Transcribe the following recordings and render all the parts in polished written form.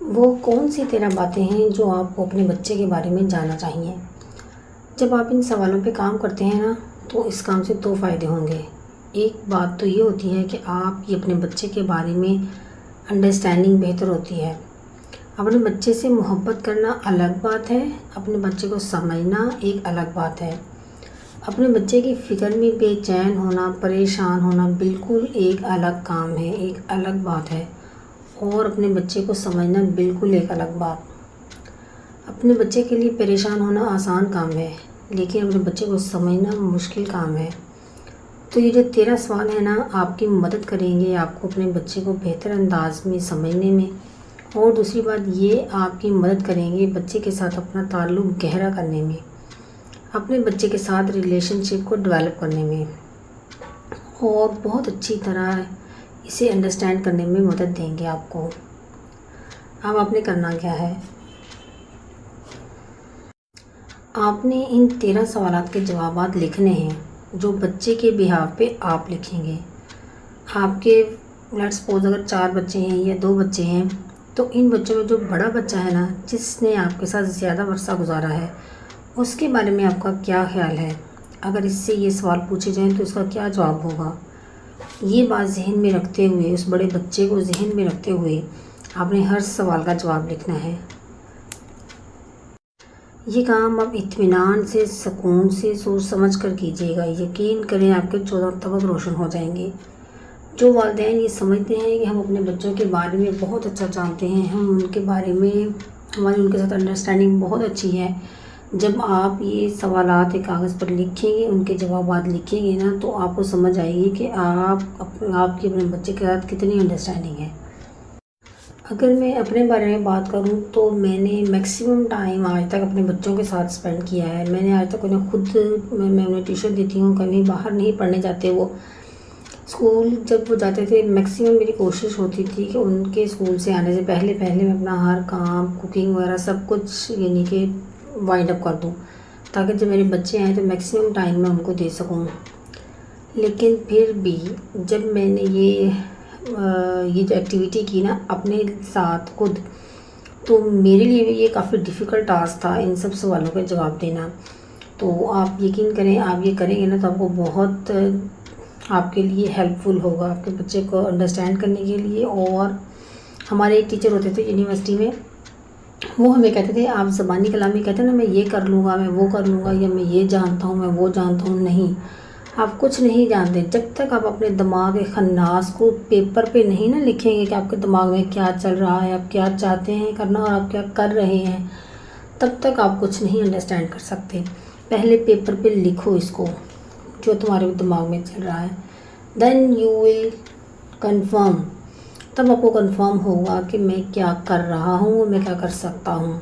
وہ کون سی 13 باتیں ہیں جو آپ کو اپنے بچے کے بارے میں جاننا چاہیے؟ جب آپ ان سوالوں پہ کام کرتے ہیں نا تو اس کام سے 2 فائدے ہوں گے۔ ایک بات تو یہ ہوتی ہے کہ آپ کی اپنے بچے کے بارے میں انڈرسٹینڈنگ بہتر ہوتی ہے۔ اپنے بچے سے محبت کرنا الگ بات ہے، اپنے بچے کو سمجھنا ایک الگ بات ہے۔ اپنے بچے کی فکر میں بے چین ہونا، پریشان ہونا بالکل ایک الگ کام ہے، ایک الگ بات ہے، اور اپنے بچے کو سمجھنا بالکل ایک الگ بات۔ اپنے بچے کے لیے پریشان ہونا آسان کام ہے، لیکن اپنے بچے کو سمجھنا مشکل کام ہے۔ تو یہ جو 13 سوال ہیں نا، آپ کی مدد کریں گے آپ کو اپنے بچے کو بہتر انداز میں سمجھنے میں، اور دوسری بات یہ آپ کی مدد کریں گے بچے کے ساتھ اپنا تعلق گہرا کرنے میں، اپنے بچے کے ساتھ ریلیشن شپ کو ڈیولپ کرنے میں، اور بہت اچھی طرح اسے انڈرسٹینڈ کرنے میں مدد دیں گے آپ کو۔ اب آپ نے کرنا کیا ہے، آپ نے ان 13 سوالات کے جوابات لکھنے ہیں جو بچے کے بہاف پہ آپ لکھیں گے۔ آپ کے لیٹس سپوز اگر 4 بچے ہیں یا 2 بچے ہیں، تو ان بچوں میں جو بڑا بچہ ہے نا، جس نے آپ کے ساتھ زیادہ عرصہ گزارا ہے، اس کے بارے میں آپ کا کیا خیال ہے؟ اگر اس سے یہ سوال پوچھے جائیں تو اس کا کیا جواب ہوگا؟ یہ بات ذہن میں رکھتے ہوئے، اس بڑے بچے کو ذہن میں رکھتے ہوئے آپ نے ہر سوال کا جواب لکھنا ہے۔ یہ کام آپ اطمینان سے، سکون سے، سوچ سمجھ کر کیجیے گا۔ یقین کریں آپ کے 14 طبق روشن ہو جائیں گے۔ جو والدین یہ سمجھتے ہیں کہ ہم اپنے بچوں کے بارے میں بہت اچھا جانتے ہیں، ہم ان کے بارے میں ہماری ان کے ساتھ انڈرسٹینڈنگ بہت اچھی ہے، جب آپ یہ سوالات ایک کاغذ پر لکھیں گے، ان کے جوابات لکھیں گے نا، تو آپ کو سمجھ آئے گی کہ آپ کی اپنے بچے کے ساتھ کتنی انڈرسٹینڈنگ ہے۔ اگر میں اپنے بارے میں بات کروں تو میں نے میکسیمم ٹائم آج تک اپنے بچوں کے ساتھ اسپینڈ کیا ہے۔ میں نے آج تک انہیں خود میں انہیں ٹیوشن دیتی ہوں، کبھی باہر نہیں پڑھنے جاتے وہ۔ اسکول جب وہ جاتے تھے، میکسیمم میری کوشش ہوتی تھی کہ ان کے اسکول سے آنے سے پہلے میں اپنا ہر کام، کوکنگ وغیرہ سب کچھ یعنی کہ وائنڈ اپ کر دوں، تاکہ جب میرے بچے آئیں تو میکسیمم ٹائم میں ان کو دے سکوں۔ لیکن پھر بھی جب میں نے یہ جو ایکٹیویٹی کی نا اپنے ساتھ خود، تو میرے لیے بھی یہ کافی ڈیفیکلٹ ٹاسک تھا ان سب سوالوں کا جواب دینا۔ تو آپ یقین کریں، آپ یہ کریں گے نا تو آپ کو بہت آپ کے لیے ہیلپ فل ہوگا آپ کے بچے کو انڈرسٹینڈ کرنے کے لیے۔ اور ہمارے ایک ٹیچر ہوتے تھے یونیورسٹی میں، وہ ہمیں کہتے تھے آپ زبانی کلامی کہتے ہیں نا، میں یہ کر لوں گا، میں وہ کر لوں گا، یا میں یہ جانتا ہوں، میں وہ جانتا ہوں، نہیں، آپ کچھ نہیں جانتے جب تک آپ اپنے دماغ خناس کو پیپر پہ نہیں نا لکھیں گے کہ آپ کے دماغ میں کیا چل رہا ہے، آپ کیا چاہتے ہیں کرنا اور آپ کیا کر رہے ہیں، تب تک آپ کچھ نہیں انڈرسٹینڈ کر سکتے۔ پہلے پیپر پہ لکھو اس کو جو تمہارے دماغ میں چل رہا ہے، دین یو ول کنفرم، تب آپ کو کنفرم ہوگا کہ میں کیا کر رہا ہوں، میں کیا کر سکتا ہوں۔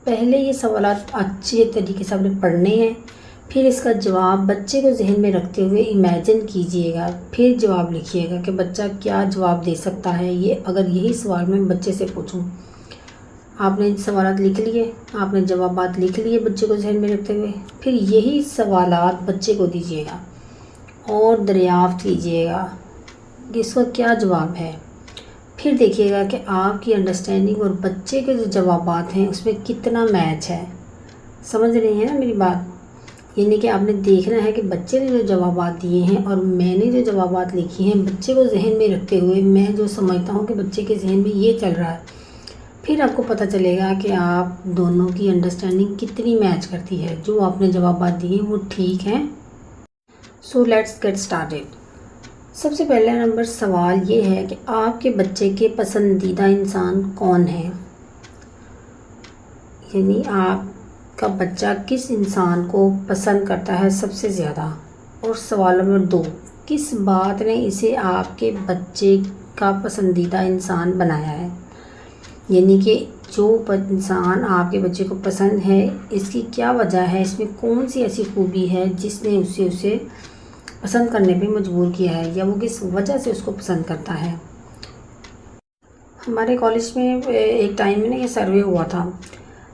پہلے یہ سوالات اچھے طریقے سے آپ نے پڑھنے ہیں، پھر اس کا جواب بچے کو ذہن میں رکھتے ہوئے امیجن کیجئے گا، پھر جواب لکھیے گا کہ بچہ کیا جواب دے سکتا ہے یہ اگر یہی سوال میں بچے سے پوچھوں۔ آپ نے سوالات لکھ لیے، آپ نے جوابات لکھ لیے بچے کو ذہن میں رکھتے ہوئے، پھر یہی سوالات بچے کو دیجیے گا اور دریافت کیجیے گا کہ اس کا کیا جواب ہے۔ پھر دیکھیے گا کہ آپ کی انڈرسٹینڈنگ اور بچے کے جو جوابات ہیں اس میں کتنا میچ ہے۔ سمجھ رہی ہیں نا میری بات؟ یعنی کہ آپ نے دیکھنا ہے کہ بچے نے جو جوابات دیے ہیں اور میں نے جو جوابات لکھی ہیں بچے کو ذہن میں رکھتے ہوئے، میں جو سمجھتا ہوں کہ بچے کے ذہن میں یہ چل رہا ہے، پھر آپ کو پتہ چلے گا کہ آپ دونوں کی انڈرسٹینڈنگ کتنی میچ کرتی ہے، جو آپ نے جوابات دیے وہ ٹھیک ہیں۔ So let's get started. سب سے پہلا نمبر سوال یہ ہے کہ آپ کے بچے کے پسندیدہ انسان کون ہیں؟ یعنی آپ کا بچہ کس انسان کو پسند کرتا ہے سب سے زیادہ؟ اور سوال نمبر 2، کس بات نے اسے آپ کے بچے کا پسندیدہ انسان بنایا ہے؟ یعنی کہ جو انسان آپ کے بچے کو پسند ہے، اس کی کیا وجہ ہے، اس میں کون سی ایسی خوبی ہے جس نے اسے پسند کرنے پہ مجبور کیا ہے، یا وہ کس وجہ سے اس کو پسند کرتا ہے۔ ہمارے کالج میں ایک ٹائم میں یہ سروے ہوا تھا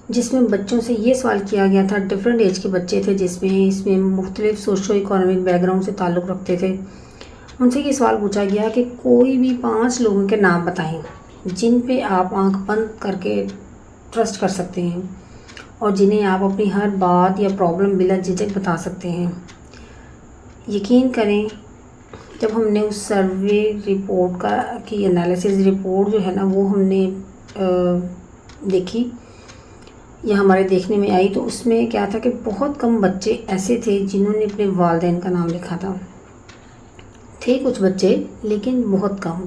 جس میں بچوں سے یہ سوال کیا گیا تھا، ڈفرینٹ ایج کے بچے تھے اس میں مختلف سوشو اکنامک بیک گراؤنڈ سے تعلق رکھتے تھے۔ ان سے یہ سوال پوچھا گیا کہ کوئی بھی 5 لوگوں کے نام بتائیں جن پہ آپ آنکھ بند کر کے ٹرسٹ کر سکتے ہیں اور جنہیں آپ اپنی ہر بات یا پرابلم بلا جھجک بتا سکتے ہیں۔ یقین کریں، جب ہم نے اس سروے رپورٹ کی انالیسز رپورٹ جو ہے نا وہ ہم نے دیکھی یا ہمارے دیکھنے میں آئی، تو اس میں کیا تھا کہ بہت کم بچے ایسے تھے جنہوں نے اپنے والدین کا نام لکھا تھا۔ تھے کچھ بچے لیکن بہت کم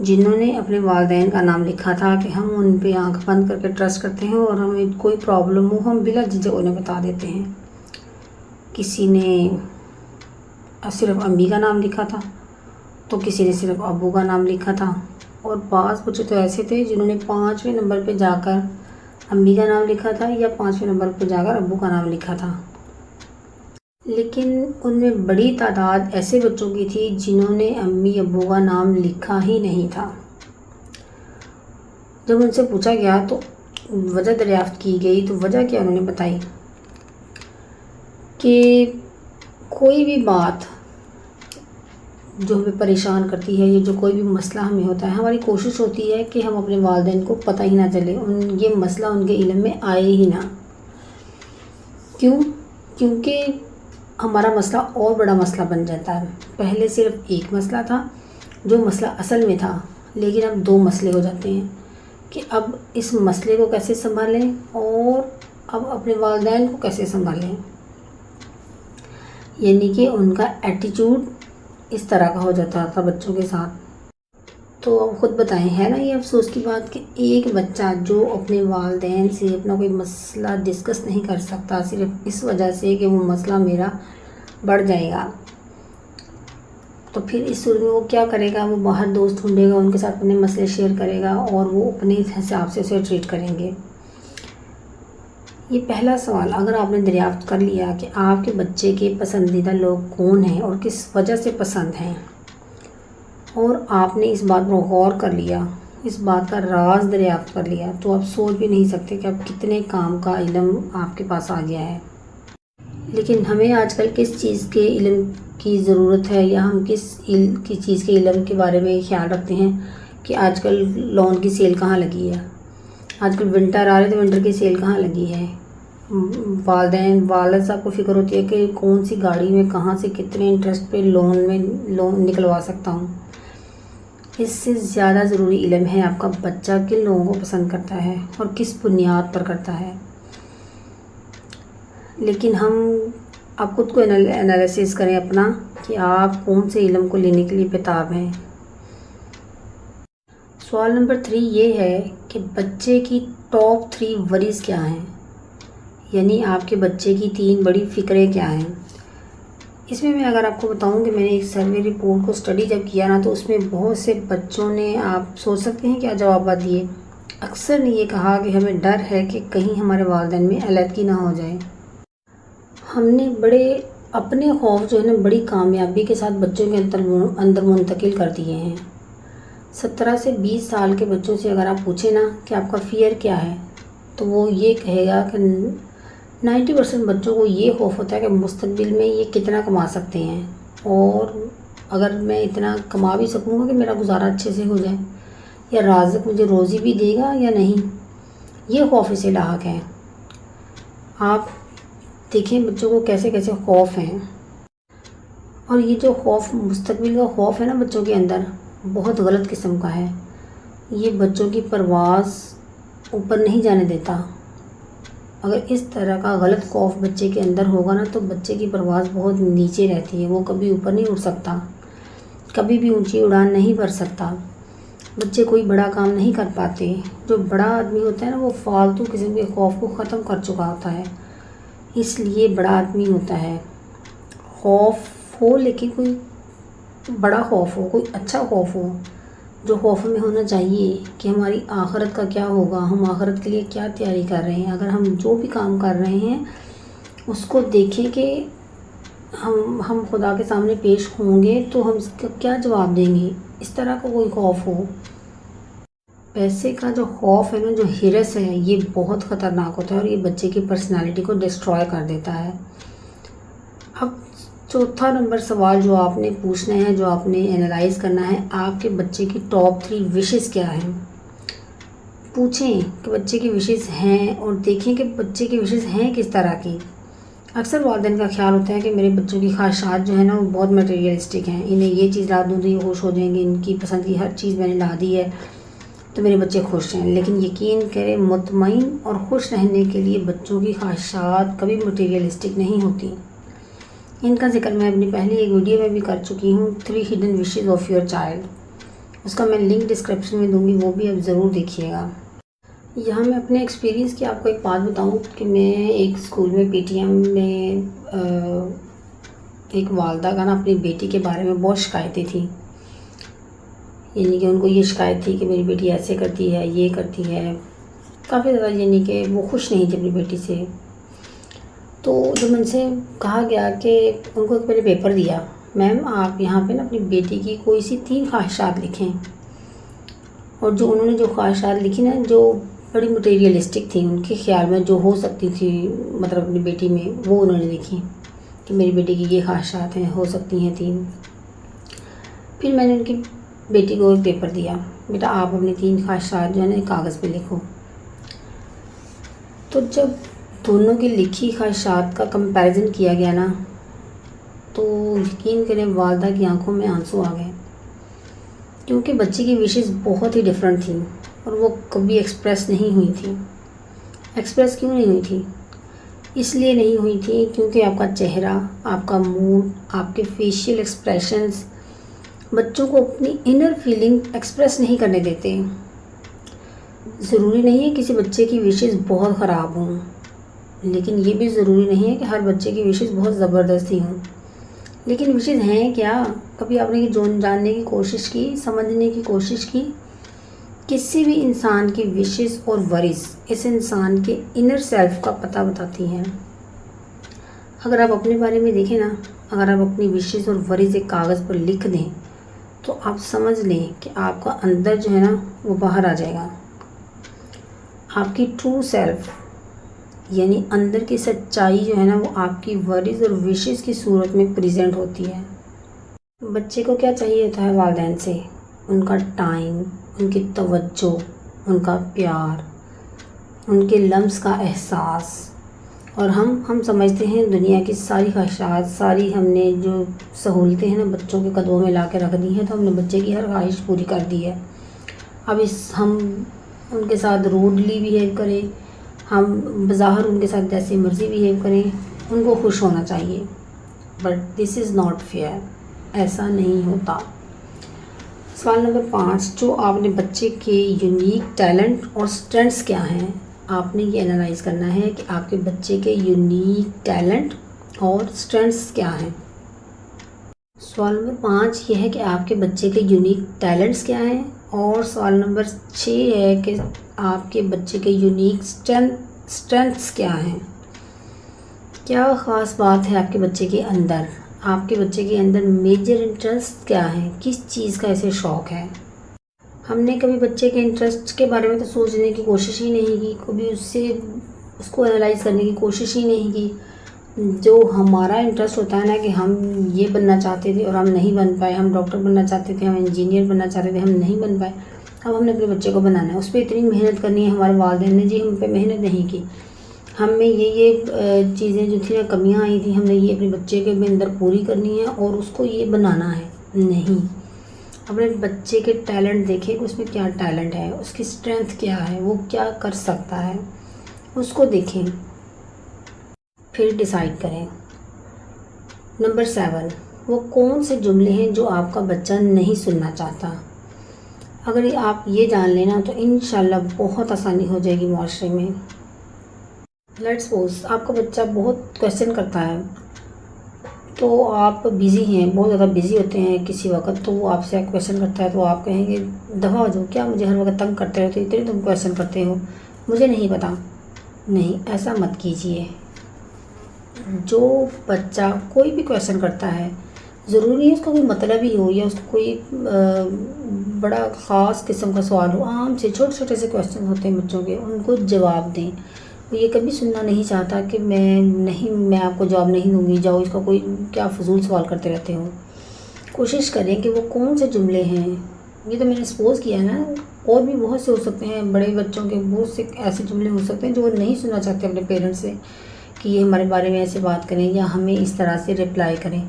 جنہوں نے اپنے والدین کا نام لکھا تھا کہ ہم ان پہ آنکھ بند کر کے ٹرسٹ کرتے ہیں اور ہمیں کوئی پرابلم ہو ہم بلا جھجک انہیں بتا دیتے ہیں۔ کسی نے صرف امی کا نام لکھا تھا تو کسی نے صرف ابو کا نام لکھا تھا، اور بعض بچے تو ایسے تھے جنہوں نے 5ویں نمبر پہ جا کر امی کا نام لکھا تھا یا 5ویں نمبر پہ جا کر ابو کا نام لکھا تھا۔ لیکن ان میں بڑی تعداد ایسے بچوں کی تھی جنہوں نے امی ابو کا نام لکھا ہی نہیں تھا۔ جب ان سے پوچھا گیا تو وجہ دریافت کی گئی تو وجہ کیا انہوں نے بتائی کہ کوئی بھی بات جو ہمیں پریشان کرتی ہے یا جو کوئی بھی مسئلہ ہمیں ہوتا ہے، ہماری کوشش ہوتی ہے کہ ہم اپنے والدین کو پتہ ہی نہ چلے، یہ مسئلہ ان کے علم میں آئے ہی نہ۔ کیونکہ ہمارا مسئلہ اور بڑا مسئلہ بن جاتا ہے۔ پہلے صرف ایک مسئلہ تھا جو مسئلہ اصل میں تھا، لیکن اب 2 مسئلے ہو جاتے ہیں کہ اب اس مسئلے کو کیسے سنبھالیں اور اب اپنے والدین کو کیسے سنبھالیں، یعنی کہ ان کا ایٹیٹیوڈ اس طرح کا ہو جاتا تھا بچوں کے ساتھ۔ تو اب خود بتائیں، ہے نا یہ افسوس کی بات کہ ایک بچہ جو اپنے والدین سے اپنا کوئی مسئلہ ڈسکس نہیں کر سکتا صرف اس وجہ سے کہ وہ مسئلہ میرا بڑھ جائے گا، تو پھر اس صورت میں وہ کیا کرے گا؟ وہ باہر دوست ڈھونڈے گا، ان کے ساتھ اپنے مسئلے شیئر کرے گا اور وہ اپنے حساب سے اسے ٹریٹ کریں گے۔ یہ پہلا سوال اگر آپ نے دریافت کر لیا کہ آپ کے بچے کے پسندیدہ لوگ کون ہیں اور کس وجہ سے پسند ہیں، اور آپ نے اس بات پر غور کر لیا، اس بات کا راز دریافت کر لیا، تو آپ سوچ بھی نہیں سکتے کہ اب کتنے کام کا علم آپ کے پاس آ گیا ہے۔ لیکن ہمیں آج کل کس چیز کے علم کی ضرورت ہے یا ہم کس چیز کے علم کے بارے میں خیال رکھتے ہیں کہ آج کل لون کی سیل کہاں لگی ہے، آج کل ونٹر آ رہے تو ونٹر کی سیل کہاں لگی ہے، والد صاحب کو فکر ہوتی ہے کہ کون سی گاڑی میں کہاں سے کتنے انٹرسٹ پہ لون نکلوا سکتا ہوں۔ اس سے زیادہ ضروری علم ہے آپ کا بچہ کن لوگوں کو پسند کرتا ہے اور کس بنیاد پر کرتا ہے۔ لیکن آپ خود کو انالیسس کریں اپنا کہ آپ کون سے علم کو لینے کے لیے بےتاب ہیں۔ سوال نمبر 3 یہ ہے کہ بچے کی ٹاپ 3 وریز کیا ہیں، یعنی آپ کے بچے کی 3 بڑی فکریں کیا ہیں۔ اس میں اگر آپ کو بتاؤں کہ میں نے ایک سروے رپورٹ کو اسٹڈی جب کیا نا تو اس میں بہت سے بچوں نے، آپ سوچ سکتے ہیں کیا جوابات دیے۔ اکثر نے یہ کہا کہ ہمیں ڈر ہے کہ کہیں ہمارے والدین میں علیحدگی نہ ہو جائے۔ ہم نے اپنے خوف جو ہے نا بڑی کامیابی کے ساتھ بچوں کے اندر منتقل کر دیے ہیں۔ 17 سے 20 سال کے بچوں سے اگر آپ پوچھیں نا کہ آپ کا فیئر کیا ہے تو وہ یہ کہے گا کہ 90% بچوں کو یہ خوف ہوتا ہے کہ مستقبل میں یہ کتنا کما سکتے ہیں، اور اگر میں اتنا کما بھی سکوں گا کہ میرا گزارا اچھے سے ہو جائے، یا رازق مجھے روزی بھی دے گا یا نہیں، یہ خوف اسے لاحق ہے۔ آپ دیکھیں بچوں کو کیسے کیسے خوف ہیں، اور یہ جو خوف مستقبل کا خوف ہے نا بچوں کے اندر بہت غلط قسم کا ہے۔ یہ بچوں کی پرواز اوپر نہیں جانے دیتا۔ اگر اس طرح کا غلط خوف بچے کے اندر ہوگا نا تو بچے کی پرواز بہت نیچے رہتی ہے، وہ کبھی اوپر نہیں اڑ سکتا، کبھی بھی اونچی اڑان نہیں بھر سکتا، بچے کوئی بڑا کام نہیں کر پاتے۔ جو بڑا آدمی ہوتا ہے نا وہ فالتو قسم کے خوف کو ختم کر چکا ہوتا ہے، اس لیے بڑا آدمی ہوتا ہے۔ خوف ہو لیکن کوئی بڑا خوف ہو، کوئی اچھا خوف ہو، جو خوف میں ہونا چاہیے کہ ہماری آخرت کا کیا ہوگا، ہم آخرت کے لیے کیا تیاری کر رہے ہیں۔ اگر ہم جو بھی کام کر رہے ہیں اس کو دیکھیں کہ ہم خدا کے سامنے پیش ہوں گے تو ہم اس کا کیا جواب دیں گے، اس طرح کا کوئی خوف ہو۔ پیسے کا جو خوف ہے نا، جو ہرس ہے، یہ بہت خطرناک ہوتا ہے اور یہ بچے کی پرسنالٹی کو ڈسٹروائے کر دیتا ہے۔ اب چوتھا نمبر سوال جو آپ نے پوچھنا ہے، جو آپ نے انالائز کرنا ہے، آپ کے بچے کی ٹاپ 3 وشز کیا ہیں۔ پوچھیں کہ بچے کی وشز ہیں اور دیکھیں کہ بچے کی وشز ہیں کس طرح کی۔ اکثر والدین کا خیال ہوتا ہے کہ میرے بچوں کی خواہشات جو ہے نا وہ بہت مٹیریلسٹک ہیں، انہیں یہ چیز لا دوں تو یہ خوش ہو جائیں گے، ان کی پسند کی ہر چیز میں نے لا دی ہے تو میرے بچے خوش ہیں۔ لیکن یقین کریں، مطمئن اور خوش رہنے کے لیے بچوں کی خواہشات کبھی مٹیریلسٹک نہیں ہوتی۔ ان کا ذکر میں اپنی پہلی ایک ویڈیو میں بھی کر چکی ہوں، 3 hidden wishes of your child۔ اس کا میں لنک ڈسکرپشن میں دوں گی، وہ بھی آپ ضرور دیکھیے گا۔ یہاں میں اپنے ایکسپیرینس کی آپ کو ایک بات بتاؤں کہ میں ایک اسکول میں پی ٹی ایم میں ایک والدہ کا نا اپنی بیٹی کے بارے میں بہت شکایتیں تھیں، یعنی کہ ان کو یہ شکایت تھی کہ میری بیٹی ایسے کرتی ہے، یہ کرتی ہے، کافی زیادہ، یعنی کہ وہ خوش نہیں تھی اپنی بیٹی سے۔ تو جب ان سے کہا گیا کہ ان کو پہلے پیپر دیا، میم آپ یہاں پہ نا اپنی بیٹی کی کوئی سی 3 خواہشات لکھیں، اور جو انہوں نے جو خواہشات لکھی نا جو بڑی مٹیریلسٹک تھیں، ان کے خیال میں جو ہو سکتی تھی مطلب اپنی بیٹی میں، وہ انہوں نے لکھی کہ میری بیٹی کی یہ خواہشات ہیں، ہو سکتی ہیں 3۔ پھر میں نے ان کی بیٹی کو ایک پیپر دیا، بیٹا آپ اپنی 3 خواہشات جو ہے نا کاغذ پہ لکھو۔ تو جب دونوں کی لکھی خواہشات کا کمپیریزن کیا گیا نا تو یقین کریں والدہ کی آنکھوں میں آنسو آ گئے، کیونکہ بچے کی وشز بہت ہی ڈفرینٹ تھیں اور وہ کبھی ایکسپریس نہیں ہوئی تھیں۔ ایکسپریس کیوں نہیں ہوئی تھی؟ اس لیے نہیں ہوئی تھی کیونکہ آپ کا چہرہ، آپ کا موڈ، آپ کے فیشیل ایکسپریشنز بچوں کو اپنی انر فیلنگ ایکسپریس نہیں کرنے دیتے۔ ضروری نہیں ہے کسی بچے کی وشز بہت خراب ہوں، لیکن یہ بھی ضروری نہیں ہے کہ ہر بچے کی وشز بہت زبردست ہی ہوں۔ لیکن وشز ہیں کیا؟ کبھی آپ نے جاننے کی کوشش کی، سمجھنے کی کوشش کی؟ کسی بھی انسان کی وشز اور ورز اس انسان کے انر سیلف کا پتہ بتاتی ہیں۔ اگر آپ اپنے بارے میں دیکھیں نا، اگر آپ اپنی وشز اور ورز ایک کاغذ پر لکھ دیں تو آپ سمجھ لیں کہ آپ کا اندر جو ہے نا وہ باہر آ جائے گا۔ آپ کی ٹرو سیلف یعنی اندر کی سچائی جو ہے نا وہ آپ کی ورز اور وشز کی صورت میں پریزنٹ ہوتی ہے۔ بچے کو کیا چاہیے ہوتا ہے والدین سے؟ ان کا ٹائم، ان کی توجہ، ان کا پیار، ان کے لمس کا احساس۔ اور ہم سمجھتے ہیں دنیا کی ساری خواہشات، ساری ہم نے جو سہولتیں ہیں نا بچوں کے قدموں میں لا کے رکھ دی ہیں، تو ہم نے بچے کی ہر خواہش پوری کر دی ہے۔ اب ہم ان کے ساتھ روڈلی بیہیو کریں، ہم بظاہر ان کے ساتھ جیسے مرضی بیہیو کریں، ان کو خوش ہونا چاہیے، but this is not fair, ایسا نہیں ہوتا۔ سوال نمبر 5، جو آپ نے بچے کے یونیک ٹیلنٹ اور اسٹرینٹس کیا ہیں؟ آپ نے یہ انالائز کرنا ہے کہ آپ کے بچے کے یونیک ٹیلنٹ اور اسٹرینٹس کیا ہیں۔ سوال نمبر 5 یہ ہے کہ آپ کے بچے کے یونیک ٹیلنٹس کیا ہیں، اور سوال نمبر 6 ہے کہ آپ کے بچے کے یونیک اسٹرینٹس کیا ہیں۔ کیا خاص بات ہے آپ کے بچے کے اندر؟ آپ کے بچے کے اندر میجر انٹرسٹ کیا ہے؟ کس چیز کا اسے شوق ہے؟ ہم نے کبھی بچے کے انٹرسٹ کے بارے میں تو سوچنے کی کوشش ہی نہیں کی، کبھی اس کو انالائز کرنے کی کوشش ہی نہیں کی۔ جو ہمارا انٹرسٹ ہوتا ہے نا کہ ہم یہ بننا چاہتے تھے اور ہم نہیں بن پائے، ہم ڈاکٹر بننا چاہتے تھے، ہم انجینئر بننا چاہتے تھے، ہم نہیں بن پائے، اب ہم نے اپنے بچے کو بنانا ہے، اس پہ اتنی محنت کرنی ہے۔ ہمارے والدین نے جی ہم پہ محنت نہیں کی، ہم میں یہ چیزیں جو تھیں نا کمیاں آئی تھیں، ہم نے یہ اپنے بچے کے اندر پوری کرنی ہے اور اس کو یہ بنانا ہے۔ نہیں، اپنے بچے کے ٹیلنٹ دیکھیں کہ اس میں کیا ٹیلنٹ ہے، اس کی اسٹرینتھ کیا ہے، وہ کیا کر سکتا ہے، اس کو دیکھیں، پھر ڈیسائیڈ کریں۔ نمبر 7، وہ کون سے جملے ہیں جو آپ کا بچہ نہیں سننا چاہتا؟ اگر آپ یہ جان لینا تو انشاءاللہ بہت آسانی ہو جائے گی معاشرے میں۔ لیٹس سپوز آپ کا بچہ بہت کویسچن کرتا ہے، تو آپ بزی ہیں، بہت زیادہ بزی ہوتے ہیں کسی وقت، تو وہ آپ سے کویسچن کرتا ہے تو آپ کہیں گے دفعہ ہو جاؤ، کیا مجھے ہر وقت تنگ کرتے رہتے، اتنے تم کویسچن کرتے ہو، مجھے نہیں پتا۔ نہیں، ایسا مت کیجیے۔ جو بچہ کوئی بھی کویسچن کرتا ہے، ضروری ہے اس کا کوئی مطلب ہی ہو یا اس کو کوئی بڑا خاص قسم کا سوال ہو، عام سے چھوٹے چھوٹے سے کویسچن ہوتے ہیں بچوں کے، ان کو جواب دیں۔ وہ یہ کبھی سننا نہیں چاہتا کہ میں آپ کو جواب نہیں دوں گی، جاؤ، اس کا کوئی کیا فضول سوال کرتے رہتے ہو۔ کوشش کریں کہ وہ کون سے جملے ہیں، یہ تو میں نے سپوز کیا نا اور بھی بہت سے ہو سکتے ہیں، بڑے بچوں کے بہت سے ایسے جملے ہو سکتے ہیں جو وہ نہیں سننا چاہتے اپنے پیرنٹس سے کہ یہ ہمارے بارے میں ایسے بات کریں یا ہمیں اس طرح سے رپلائی کریں.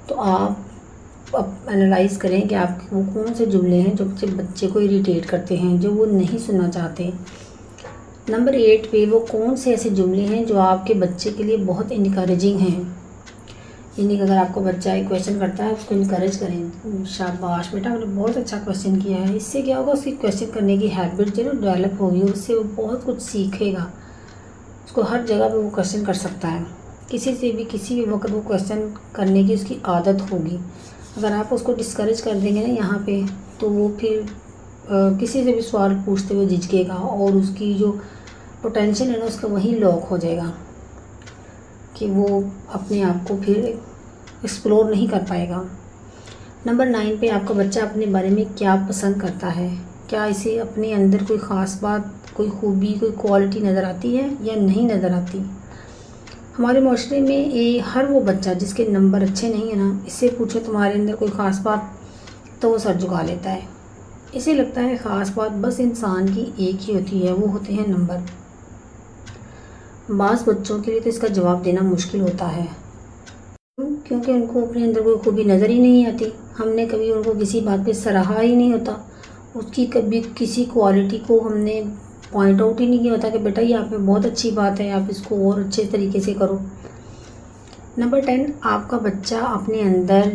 تو آپ انالائز کریں کہ آپ کے وہ کون سے جملے ہیں جو بچے کو اریٹیٹ کرتے ہیں، جو وہ نہیں سننا چاہتے. نمبر 8 پہ وہ کون سے ایسے جملے ہیں جو آپ کے بچے کے لیے بہت انکریجنگ ہیں. یعنی کہ اگر آپ کو بچہ ایک کویشچن کرتا ہے اس کو انکریج کریں، شاباش بیٹا آپ نے بہت اچھا کویشچن کیا ہے. اس سے کیا ہوگا، اس کی کویشچن کرنے کی ہیبٹ جو ہے ڈیولپ ہوگی، اس سے وہ بہت کچھ سیکھے گا. اس کو ہر جگہ پہ وہ کویشچن کر سکتا ہے، کسی سے بھی کسی بھی وقت وہ کویشچن کرنے کی اس کی عادت ہوگی. اگر آپ اس کو ڈسکریج کر دیں گے نا یہاں پہ، تو وہ پھر کسی سے بھی سوال پوچھتے ہوئے جھجکے گا اور اس کی جو پوٹینشیل ہے نا اس کا وہیں لاک ہو جائے گا کہ وہ اپنے آپ کو پھر ایکسپلور نہیں کر پائے گا. نمبر 9 پہ آپ کا بچہ اپنے بارے میں کیا پسند کرتا ہے. کیا اسے اپنے اندر کوئی خاص بات، کوئی خوبی، کوئی کوالٹی نظر آتی ہے یا نہیں نظر آتی. ہمارے معاشرے میں ہر وہ بچہ جس کے نمبر اچھے نہیں ہیں نا، اس سے پوچھو تمہارے اندر کوئی خاص بات تو وہ سر جھکا لیتا ہے. اسے لگتا ہے خاص بات بس انسان کی ایک ہی ہوتی ہے، وہ ہوتے ہیں نمبر. بعض بچوں کے لیے تو اس کا جواب دینا مشکل ہوتا ہے، کیونکہ ان کو اپنے اندر کوئی خوبی نظر ہی نہیں آتی. ہم نے کبھی ان کو کسی بات پہ سراہا ہی نہیں ہوتا، اس کی کبھی کسی کوالٹی کو ہم نے پوائنٹ آؤٹ ہی نہیں کیا ہوتا کہ بیٹا یہ آپ میں بہت اچھی بات ہے، آپ اس کو اور اچھے طریقے سے کرو. نمبر 10 آپ کا بچہ اپنے اندر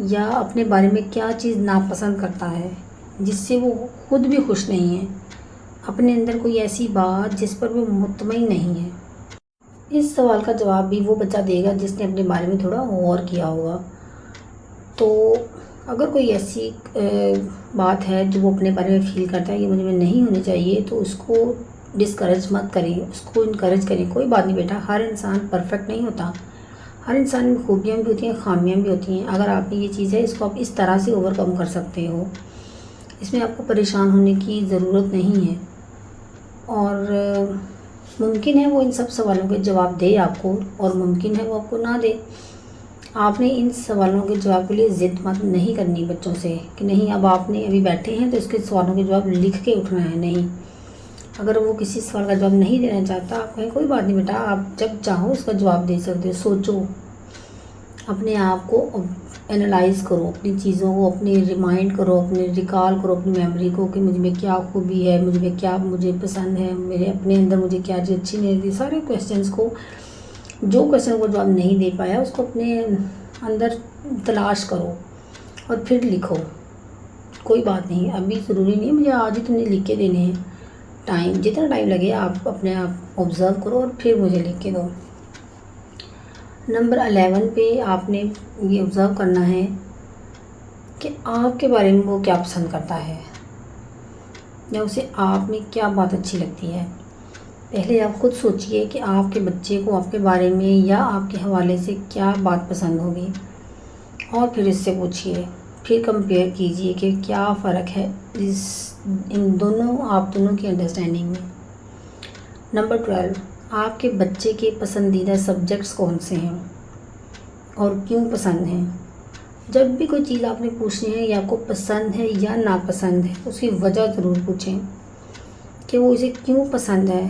یا اپنے بارے میں کیا چیز ناپسند کرتا ہے جس سے وہ خود بھی خوش نہیں ہے. اپنے اندر کوئی ایسی بات جس پر وہ مطمئن نہیں ہے. اس سوال کا جواب بھی وہ بچہ دے گا جس نے اپنے بارے میں تھوڑا غور کیا ہوگا. تو اگر کوئی ایسی بات ہے جو وہ اپنے بارے میں فیل کرتا ہے کہ مجھ میں نہیں ہونی چاہیے، تو اس کو ڈسکریج مت کریں، اس کو انکریج کریں. کوئی بات نہیں بیٹا، ہر انسان پرفیکٹ نہیں ہوتا، ہر انسان میں خوبیاں بھی ہوتی ہیں، خامیاں بھی ہوتی ہیں. اگر آپ میں یہ چیز ہے اس کو آپ اس طرح سے اوور کم کر سکتے ہو، اس میں آپ کو پریشان ہونے کی ضرورت نہیں ہے. اور ممکن ہے وہ ان سب سوالوں کے جواب دے آپ کو، اور ممکن ہے وہ آپ کو نہ دے. آپ نے ان سوالوں کے جواب کے لیے ضد مت نہیں کرنی بچوں سے کہ نہیں اب آپ نے ابھی بیٹھے ہیں تو اس کے سوالوں کے جواب لکھ کے اٹھنا ہے. نہیں، اگر وہ کسی سوال کا جواب نہیں دینا چاہتا، آپ کہیں کوئی بات نہیں بیٹا، آپ جب چاہو اس کا جواب دے سکتے ہو. سوچو، اپنے آپ کو انالائز کرو، اپنی چیزوں کو اپنی ریمائنڈ کرو، اپنے ریکال کرو اپنی میموری کو کہ مجھ میں کیا خوبی ہے، مجھ میں کیا مجھے پسند ہے، میرے اپنے اندر مجھے کیا چیز اچھی نہیں لگتی. سارے کویشچنس کو، جو کویشچن کو جواب نہیں دے پایا اس کو اپنے اندر تلاش کرو اور پھر لکھو. کوئی بات نہیں، ابھی ضروری نہیں مجھے آج ہی تم نے لکھ کے دینے ہیں. ٹائم جتنا ٹائم لگے آپ اپنے آپ آبزرو کرو اور پھر مجھے لکھ کے دو. نمبر 11 پہ آپ نے یہ آبزرو کرنا ہے کہ آپ کے بارے میں وہ کیا پسند کرتا ہے یا اسے آپ میں کیا بات اچھی لگتی ہے. پہلے آپ خود سوچئے کہ آپ کے بچے کو آپ کے بارے میں یا آپ کے حوالے سے کیا بات پسند ہوگی، اور پھر اس سے پوچھئے، پھر کمپیئر کیجئے کہ کیا فرق ہے ان دونوں آپ دونوں کی انڈرسٹینڈنگ میں. نمبر 12 آپ کے بچے کے پسندیدہ سبجیکٹس کون سے ہیں اور کیوں پسند ہیں. جب بھی کوئی چیز آپ نے پوچھنی ہے یا آپ کو پسند ہے یا ناپسند ہے، اس کی وجہ ضرور پوچھیں کہ وہ اسے کیوں پسند ہے.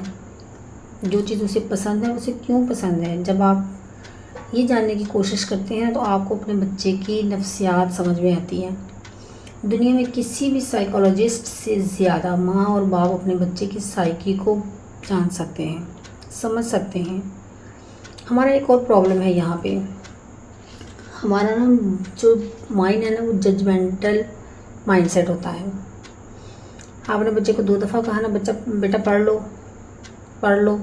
جو چیز اسے پسند ہے اسے کیوں پسند ہے. جب آپ یہ جاننے کی کوشش کرتے ہیں تو آپ کو اپنے بچے کی نفسیات سمجھ میں آتی ہے. دنیا میں کسی بھی سائیکالوجسٹ سے زیادہ ماں اور باپ اپنے بچے کی سائیکی کو جان سکتے ہیں، سمجھ سکتے ہیں. ہمارا ایک اور پرابلم ہے یہاں پہ، ہمارا نا جو مائنڈ ہے نا وہ ججمنٹل مائنڈ سیٹ ہوتا ہے. آپ نے بچے کو 2 دفعہ کہا نا بچہ بیٹا پڑھ لو پڑھ لو،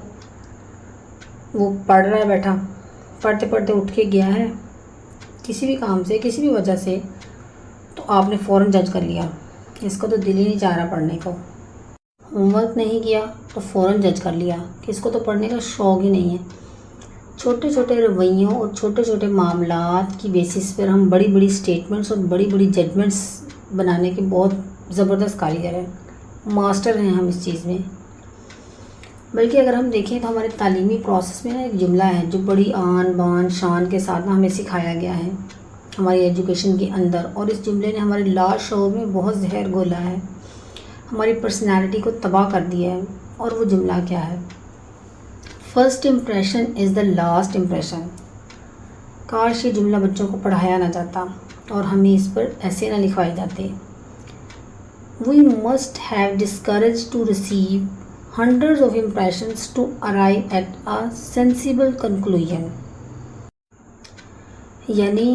وہ پڑھ رہا ہے بیٹھا، پڑھتے پڑھتے اٹھ کے گیا ہے کسی بھی کام سے کسی بھی وجہ سے، تو آپ نے فوراً جج کر لیا اس کو تو دل ہی نہیں چاہ رہا پڑھنے کو. ہوم ورک نہیں کیا تو فوراً جج کر لیا کہ اس کو تو پڑھنے کا شوق ہی نہیں ہے. چھوٹے چھوٹے رویوں اور چھوٹے چھوٹے معاملات کی بیسس پر ہم بڑی بڑی سٹیٹمنٹس اور بڑی بڑی ججمنٹس بنانے کے بہت زبردست کاریگر ہیں، ماسٹر ہیں ہم اس چیز میں. بلکہ اگر ہم دیکھیں تو ہمارے تعلیمی پروسیس میں نا ایک جملہ ہے جو بڑی آن بان شان کے ساتھ ہمیں سکھایا گیا ہے ہماری ایجوکیشن کے اندر، اور اس جملے نے ہمارے لاش شعور میں بہت زہر گھولا ہے. ہماری پرسنالٹی کو تباہ کر دیا ہے۔ اور وہ جملہ کیا ہے؟ First impression is the last impression. کاش یہ جملہ بچوں کو پڑھایا نہ جاتا اور ہمیں اس پر ایسے نہ لکھوائے جاتے۔ We must have discourage to receive hundreds of impressions to arrive at a sensible conclusion۔ یعنی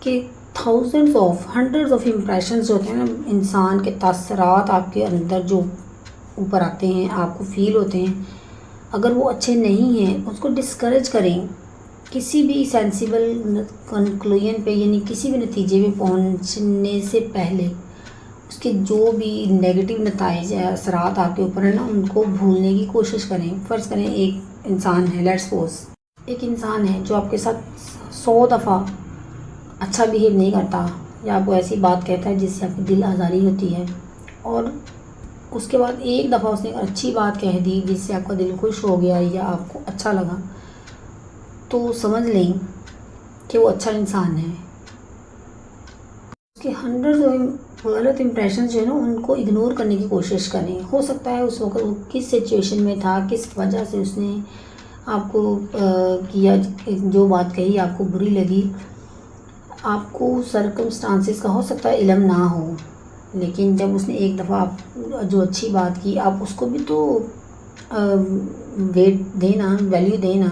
کہ ہنڈریڈز آف امپریشنز جو ہوتے ہیں نا، انسان کے تاثرات آپ کے اندر جو اوپر آتے ہیں، آپ کو فیل ہوتے ہیں، اگر وہ اچھے نہیں ہیں اس کو ڈسکریج کریں کسی بھی سینسیبل کنکلوژن پہ، یعنی کسی بھی نتیجے پہ پہنچنے سے پہلے اس کے جو بھی نیگیٹو نتائج یا اثرات آپ کے اوپر ہیں نا، ان کو بھولنے کی کوشش کریں۔ فرض کریں ایک انسان ہے، لیٹس سپوز ایک انسان ہے جو آپ کے ساتھ 100 دفعہ اچھا بیہیو نہیں کرتا یا آپ کو ایسی بات کہتا ہے جس سے آپ کی دل آزاری ہوتی ہے، اور اس کے بعد ایک دفعہ اس نے اچھی بات کہہ دی جس سے آپ کا دل خوش ہو گیا یا آپ کو اچھا لگا، تو سمجھ لیں کہ وہ اچھا انسان ہے۔ اس کے ہنڈریڈ غلط امپریشنز جو ہے نا، ان کو اگنور کرنے کی کوشش کریں۔ ہو سکتا ہے اس وقت وہ کس سچویشن میں تھا، کس وجہ سے اس نے آپ کو کیا، جو بات کہی آپ کو بری لگی، آپ کو سرکمسٹانسز کا ہو سکتا ہے علم نہ ہو، لیکن جب اس نے ایک دفعہ آپ جو اچھی بات کی، آپ اس کو بھی تو ویٹ دینا، ویلیو دینا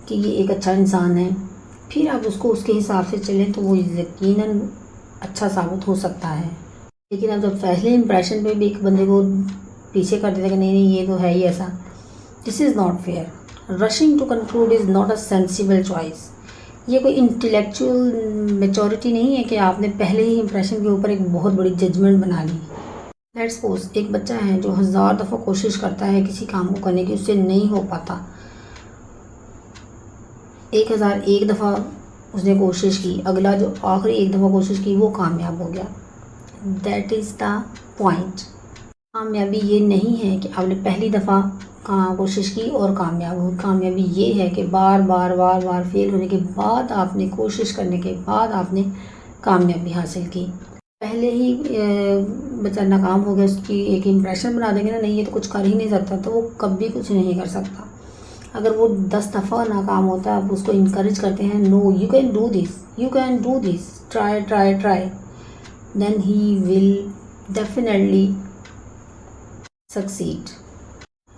کہ یہ ایک اچھا انسان ہے، پھر آپ اس کو اس کے حساب سے چلیں تو وہ یقیناً اچھا ثابت ہو سکتا ہے۔ لیکن اب جب پہلے امپریشن پہ بھی ایک بندے کو پیچھے کر دیتا کہ نہیں نہیں یہ تو ہے ہی ایسا، this is not fair. Rushing to conclude is not a sensible choice. یہ کوئی انٹلیکچوئل میچورٹی نہیں ہے کہ آپ نے پہلے ہی امپریشن کے اوپر ایک بہت بڑی ججمنٹ بنا لی۔ لیٹس سپوز ایک بچہ ہے جو 1000 دفعہ کوشش کرتا ہے کسی کام کو کرنے کی، اس سے نہیں ہو پاتا، 1001 دفعہ اس نے کوشش کی، اگلا جو آخری ایک دفعہ کوشش کی وہ کامیاب ہو گیا۔ That is the point. کامیابی یہ نہیں ہے کہ آپ نے پہلی دفعہ کوشش کی اور کامیاب ہو، کامیابی یہ ہے کہ بار بار فیل ہونے کے بعد آپ نے کوشش کرنے کے بعد آپ نے کامیابی حاصل کی۔ پہلے ہی بچہ ناکام ہو گیا، اس کی ایک امپریشن بنا دیں گے نا، نہیں یہ تو کچھ کر ہی نہیں سکتا، تو وہ کبھی کچھ نہیں کر سکتا۔ اگر وہ 10 دفعہ ناکام ہوتا ہے، آپ اس کو انکریج کرتے ہیں، no you can do this, you can do this, try, then he will definitely succeed.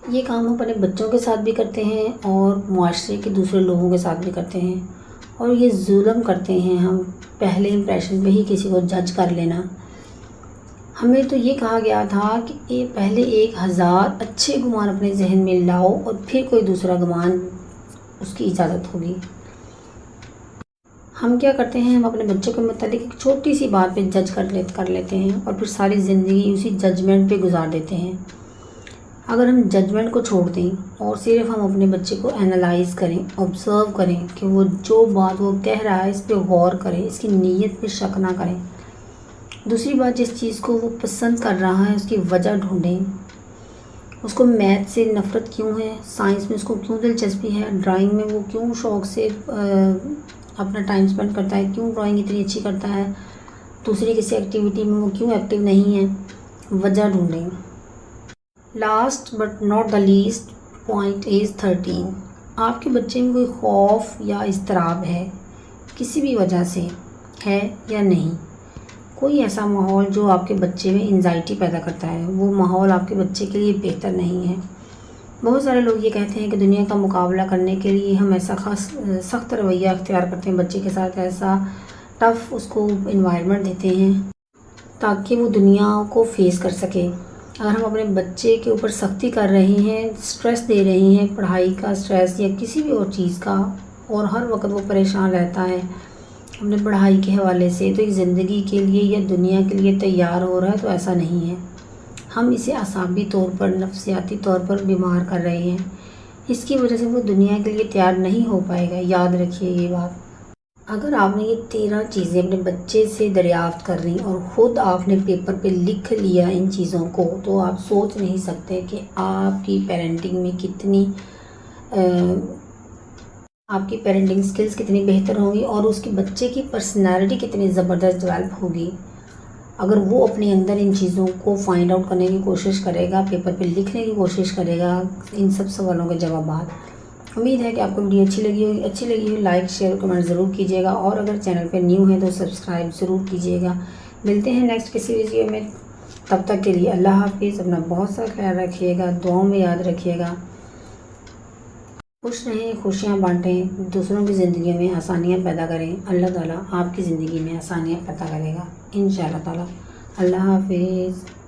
یہ کام ہم اپنے بچوں کے ساتھ بھی کرتے ہیں اور معاشرے کے دوسرے لوگوں کے ساتھ بھی کرتے ہیں، اور یہ ظلم کرتے ہیں ہم پہلے امپریشن پہ ہی کسی کو جج کر لینا۔ ہمیں تو یہ کہا گیا تھا کہ پہلے 1000 اچھے گمان اپنے ذہن میں لاؤ اور پھر کوئی دوسرا گمان اس کی اجازت ہوگی۔ ہم کیا کرتے ہیں، ہم اپنے بچوں کے متعلق ایک چھوٹی سی بات پہ جج کر لیتے ہیں اور پھر ساری زندگی اسی ججمنٹ پہ گزار دیتے ہیں۔ اگر ہم ججمنٹ کو چھوڑ دیں اور صرف ہم اپنے بچے کو اینالائز کریں، آبزرو کریں کہ وہ جو بات وہ کہہ رہا ہے اس پہ غور کریں، اس کی نیت پہ شک نہ کریں۔ دوسری بات، جس چیز کو وہ پسند کر رہا ہے اس کی وجہ ڈھونڈیں۔ اس کو میتھ سے نفرت کیوں ہے، سائنس میں اس کو کیوں دلچسپی ہے، ڈرائنگ میں وہ کیوں شوق سے اپنا ٹائم سپینڈ کرتا ہے، کیوں ڈرائنگ اتنی اچھی کرتا ہے، دوسری کسی ایکٹیویٹی میں وہ کیوں ایکٹیو نہیں ہے، وجہ ڈھونڈیں۔ Last but not the least point is 13۔ آپ کے بچے میں کوئی خوف یا اضطراب ہے، کسی بھی وجہ سے ہے یا نہیں، کوئی ایسا ماحول جو آپ کے بچے میں انزائٹی پیدا کرتا ہے، وہ ماحول آپ کے بچے کے لیے بہتر نہیں ہے۔ بہت سارے لوگ یہ کہتے ہیں کہ دنیا کا مقابلہ کرنے کے لیے ہم ایسا سخت رویہ اختیار کرتے ہیں، بچے کے ساتھ ایسا ٹف اس کو انوائرمنٹ دیتے ہیں تاکہ وہ دنیا کو فیس کر سکے۔ اگر ہم اپنے بچے کے اوپر سختی کر رہے ہیں، سٹریس دے رہے ہیں، پڑھائی کا سٹریس یا کسی بھی اور چیز کا، اور ہر وقت وہ پریشان رہتا ہے اپنے پڑھائی کے حوالے سے، تو ایک زندگی کے لیے یا دنیا کے لیے تیار ہو رہا ہے، تو ایسا نہیں ہے۔ ہم اسے اعصابی طور پر، نفسیاتی طور پر بیمار کر رہے ہیں، اس کی وجہ سے وہ دنیا کے لیے تیار نہیں ہو پائے گا۔ یاد رکھیے یہ بات۔ اگر آپ نے یہ 13 چیزیں اپنے بچے سے دریافت کر لی اور خود آپ نے پیپر پہ لکھ لیا ان چیزوں کو، تو آپ سوچ نہیں سکتے کہ آپ کی پیرنٹنگ میں آپ کی پیرنٹنگ سکلز کتنی بہتر ہوں گی اور اس کے بچے کی پرسنالٹی کتنی زبردست ڈیولپ ہوگی۔ اگر وہ اپنے اندر ان چیزوں کو فائنڈ آؤٹ کرنے کی کوشش کرے گا، پیپر پہ لکھنے کی کوشش کرے گا ان سب سوالوں کے جوابات۔ امید ہے کہ آپ کو ویڈیو اچھی لگی ہوگی۔ لائک شیئر کمنٹ ضرور کیجیے گا، اور اگر چینل پہ نیو ہیں تو سبسکرائب ضرور کیجیے گا۔ ملتے ہیں نیکسٹ کسی ویڈیو میں، تب تک کے لیے اللہ حافظ۔ اپنا بہت سارا خیال رکھیے گا، دعاؤں میں یاد رکھیے گا۔ خوش رہیں، خوشیاں بانٹیں، دوسروں کی زندگی میں آسانیاں پیدا کریں۔ اللہ تعالیٰ آپ کی زندگی میں آسانیاں پیدا کرے گا انشاءاللہ تعالیٰ۔ اللہ حافظ۔